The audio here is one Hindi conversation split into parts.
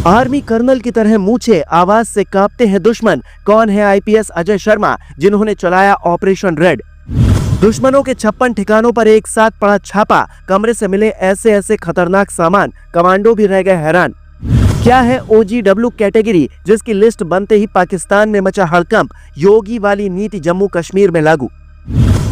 आर्मी कर्नल की तरह मूछे आवाज से कांपते हैं दुश्मन। कौन है आईपीएस अजय शर्मा, जिन्होंने चलाया ऑपरेशन रेड। दुश्मनों के 56 ठिकानों पर एक साथ पड़ा छापा, कमरे से मिले ऐसे ऐसे खतरनाक सामान, कमांडो भी रह गए हैरान। क्या है OGW कैटेगरी, जिसकी लिस्ट बनते ही पाकिस्तान में मचा हड़कंप। योगी वाली नीति जम्मू कश्मीर में लागू।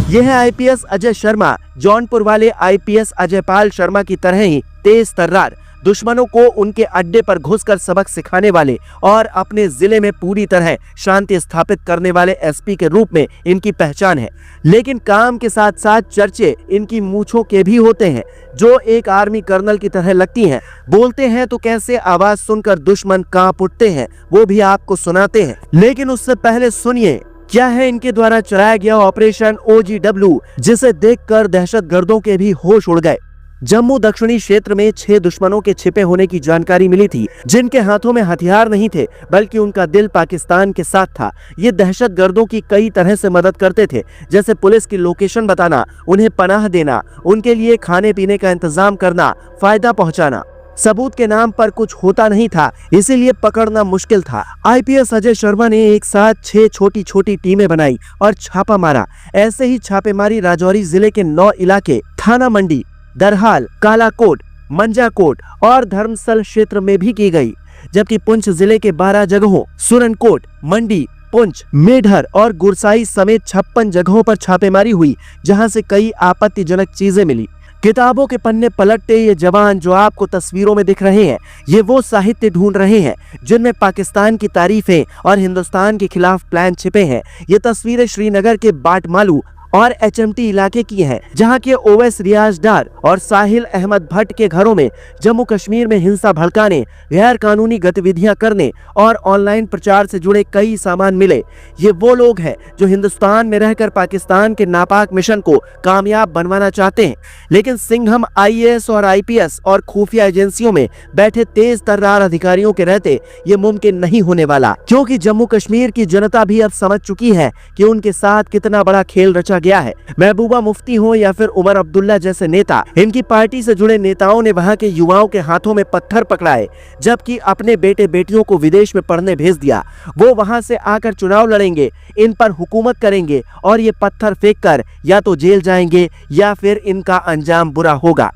यह है आईपीएस अजय शर्मा। जौनपुर वाले आईपीएस अजयपाल शर्मा की तरह ही तेज तर्रार, दुश्मनों को उनके अड्डे पर घुसकर सबक सिखाने वाले और अपने जिले में पूरी तरह शांति स्थापित करने वाले एसपी के रूप में इनकी पहचान है। लेकिन काम के साथ साथ चर्चे इनकी मूंछों के भी होते हैं, जो एक आर्मी कर्नल की तरह लगती हैं। बोलते हैं तो कैसे आवाज सुनकर दुश्मन कांप उठते हैं, वो भी आपको सुनाते हैं। लेकिन उससे पहले सुनिए क्या है इनके द्वारा चलाया गया ऑपरेशन OGW, जिसे देखकर दहशतगर्दों के भी होश उड़ गए। जम्मू दक्षिणी क्षेत्र में 6 दुश्मनों के छिपे होने की जानकारी मिली थी, जिनके हाथों में हथियार नहीं थे बल्कि उनका दिल पाकिस्तान के साथ था। ये दहशतगर्दों की कई तरह से मदद करते थे, जैसे पुलिस की लोकेशन बताना, उन्हें पनाह देना, उनके लिए खाने पीने का इंतजाम करना, फायदा पहुंचाना। सबूत के नाम पर कुछ होता नहीं था, इसीलिए पकड़ना मुश्किल था। आईपीएस अजय शर्मा ने एक साथ 6 छोटी छोटी टीमें बनाई और छापा मारा। ऐसे ही छापेमारी राजौरी जिले के 9 इलाके, थाना मंडी, दरहाल, कालाकोट, मंजाकोट और धर्मस्थल क्षेत्र में भी की गई। जबकि पुंछ जिले के 12 जगहों, सुरनकोट, मंडी, पुंछ, मेढर और गुरसाई समेत 56 जगहों पर छापेमारी हुई, जहां से कई आपत्तिजनक चीजें मिली। किताबों के पन्ने पलटते ये जवान जो आपको तस्वीरों में दिख रहे हैं, ये वो साहित्य ढूंढ रहे हैं जिनमें पाकिस्तान की तारीफें और हिंदुस्तान के खिलाफ प्लान छिपे हैं। ये तस्वीरें श्रीनगर के बाटमालू और HMT इलाके की हैं, जहां के ओवैस रियाज डार और साहिल अहमद भट्ट के घरों में जम्मू कश्मीर में हिंसा भड़काने, गैर कानूनी गतिविधियां करने और ऑनलाइन प्रचार से जुड़े कई सामान मिले। ये वो लोग हैं जो हिंदुस्तान में रहकर पाकिस्तान के नापाक मिशन को कामयाब बनवाना चाहते हैं। लेकिन सिंघम IAS और IPS और खुफिया एजेंसियों में बैठे तेज तर्रार अधिकारियों के रहते ये मुमकिन नहीं होने वाला, क्योंकि जम्मू कश्मीर की जनता भी अब समझ चुकी है कि उनके साथ कितना बड़ा खेल रचा गया है। महबूबा मुफ्ती हो या फिर उमर अब्दुल्ला जैसे नेता, इनकी पार्टी से जुड़े नेताओं ने वहां के युवाओं के हाथों में पत्थर पकड़ाए, जबकि अपने बेटे बेटियों को विदेश में पढ़ने भेज दिया। वो वहां से आकर चुनाव लड़ेंगे, इन पर हुकूमत करेंगे और ये पत्थर फेंककर या तो जेल जाएंगे या फिर इनका अंजाम बुरा होगा।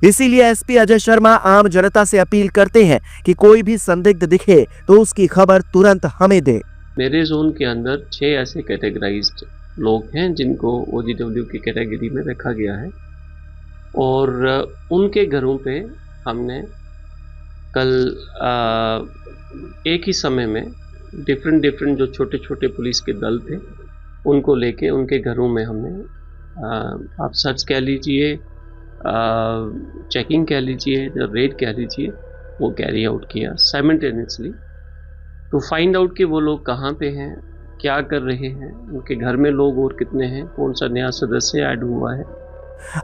इसीलिए एसपी अजय शर्मा आम जनता से अपील करते हैं कि कोई भी संदिग्ध दिखे तो उसकी खबर तुरंत हमें दे। मेरे जोन के अंदर 6 ऐसे कैटेगराइज्ड लोग हैं जिनको OGW की कैटेगरी में रखा गया है, और उनके घरों पे हमने कल एक ही समय में डिफरेंट जो छोटे छोटे पुलिस के दल थे उनको लेके उनके घरों में हमने आप सर्च कह लीजिए, चेकिंग कह लीजिए, रेड कह लीजिए, वो कैरी आउट किया साइमल्टेनियसली टू फाइंड आउट कि वो लोग कहाँ पे हैं, क्या कर रहे हैं, उनके घर में लोग और कितने हैं, कौन सा नया सदस्य ऐड हुआ है।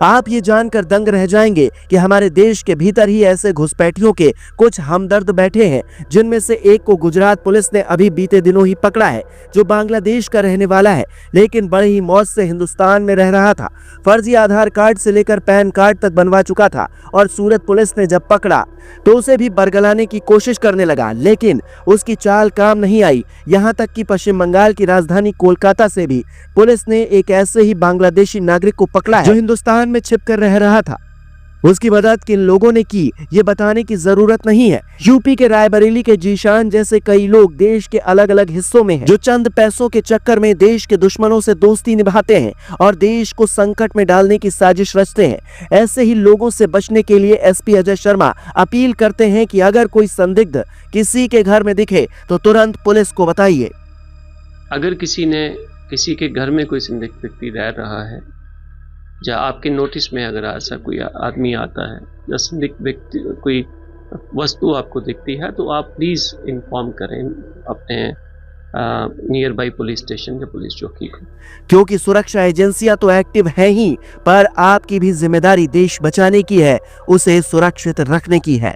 आप ये जानकर दंग रह जाएंगे कि हमारे देश के भीतर ही ऐसे घुसपैठियों के कुछ हमदर्द बैठे हैं, जिनमें से एक को गुजरात पुलिस ने अभी बीते दिनों ही पकड़ा है, जो बांग्लादेश का रहने वाला है, लेकिन बड़े ही मौज से हिंदुस्तान में रह रहा था। फर्जी आधार कार्ड से लेकर पैन कार्ड तक बनवा चुका था, और सूरत पुलिस ने जब पकड़ा तो उसे भी बरगलाने की कोशिश करने लगा, लेकिन उसकी चाल काम नहीं आई। यहाँ तक कि पश्चिम बंगाल की राजधानी कोलकाता से भी पुलिस ने एक ऐसे ही बांग्लादेशी नागरिक को पकड़ा है जो हिंदुस्तान में छिपकर रह रहा था। उसकी मदद किन लोगों ने की ये बताने की जरूरत नहीं है। यूपी के रायबरेली के जीशान जैसे कई लोग देश के अलग अलग हिस्सों में हैं, जो चंद पैसों के चक्कर में देश के दुश्मनों से दोस्ती निभाते हैं और देश को संकट में डालने की साजिश रचते हैं। ऐसे ही लोगों से बचने के लिए एसपी अजय शर्मा अपील करते हैं कि अगर कोई संदिग्ध किसी के घर में दिखे तो तुरंत पुलिस को बताइए। अगर किसी के घर में कोई संदिग्ध व्यक्ति रह रहा है, या आपके नोटिस में अगर ऐसा कोई आदमी आता है या संदिग्ध व्यक्ति कोई वस्तु आपको दिखती है, तो आप प्लीज़ इन्फॉर्म करें अपने नियर बाई पुलिस स्टेशन या पुलिस चौकी को, क्योंकि सुरक्षा एजेंसियां तो एक्टिव हैं ही, पर आपकी भी जिम्मेदारी देश बचाने की है, उसे सुरक्षित रखने की है।